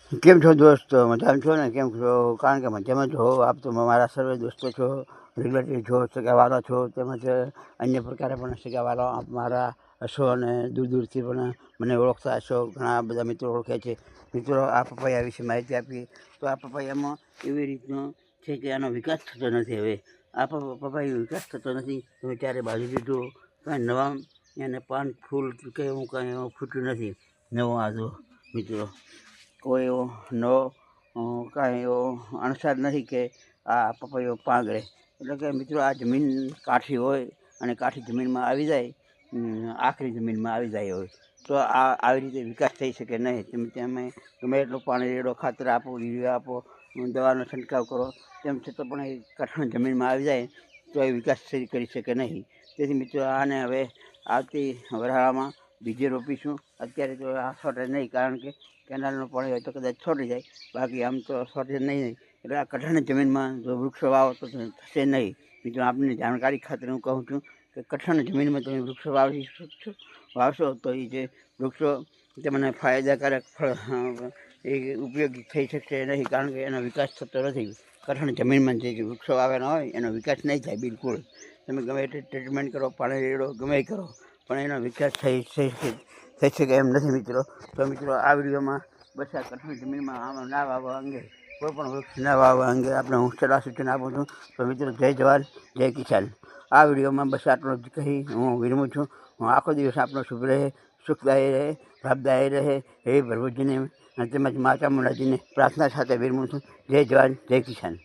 કેમ છો દોસ્તો? મજામાં છો ને? કેમ છો? કારણ કે મજામાં છો આપ તો મારા સર્વે દોસ્તો છો, રિલેટિવ છો, સગાવાલા છો, તેમજ અન્ય પ્રકારે પણ સગાવાલા આપ મારા હશો અને દૂર દૂરથી પણ મને ઓળખતા હશો. ઘણા બધા મિત્રો ઓળખે છે. મિત્રો, આ પપૈયા વિશે માહિતી આપી તો આ પપૈયામાં એવી રીતનું છે કે આનો વિકાસ થતો નથી. હવે આ પપૈયાનો વિકાસ થતો નથી. તમે ત્યારે બાજુ દીધું કાંઈ નવા એને પાન ફૂલ કે એવું કાંઈ એવું ફૂટ્યું નથી. નવો આજો મિત્રો કોઈ એવો નવો કાંઈ એવો અણસાર નથી કે આ પપૈયો પાંગળે. એટલે કે મિત્રો, આ જમીન કાઠી હોય અને કાઠી જમીનમાં આવી જાય, આખરી જમીનમાં આવી જાય હોય તો આ આવી રીતે વિકાસ થઈ શકે નહીં. તમે ગમે એટલું પાણી રેડો, ખાતર આપો, યુરિયા આપો, દવાનો છંટકાવ કરો, તેમ છતાં પણ એ કઠણ જમીનમાં આવી જાય તો એ વિકાસ કરી શકે નહીં. તેથી મિત્રો, આને હવે આવતી વરસાદમાં બીજે રોપીશું. અત્યારે તો આ છોટે નહીં, કારણ કે કેનાલનું પાણી હોય તો કદાચ છોટી જાય, બાકી આમ તો છોટે નહીં. એટલે આ કઠણ જમીનમાં જો વૃક્ષો વાવો તો થશે નહીં. મિત્રો, આપને જાણકારી ખાતર હું કહું છું કે કઠણ જમીનમાં તમે વૃક્ષો વાવશો તો એ જે વૃક્ષો તમને ફાયદાકારક ફળ એ ઉપયોગી થઈ શકશે નહીં, કારણ કે એનો વિકાસ થતો નથી. કઠણ જમીનમાં જે વૃક્ષો વાવેલા હોય એનો વિકાસ નહીં થાય બિલકુલ. તમે ગમે એટલી ટ્રીટમેન્ટ કરો, પાણી રેડો, ગમે એ કરો, પણ એનો વિકાસ થઈ શકે એમ નથી મિત્રો. તો મિત્રો, આ વિડીયોમાં બસ આ કઠણ જમીનમાં આમાં ના વાવવા અંગે, કોઈ પણ વૃક્ષ ના વાવવા અંગે આપણે હું સલાહ સૂચન આપું છું. તો મિત્રો, જય જવાન જય કિસાન. આ વિડીયોમાં બસ આટલું જ કહી હું વિરમું છું. હું આખો દિવસ આપણો શુભ રહે, સુખદાયી રહે, લાભદાયી રહે એવી પ્રભુજીને તેમજ માતા મુરાજીને પ્રાર્થના સાથે વિરમું છું. જય જવાન જય કિસાન.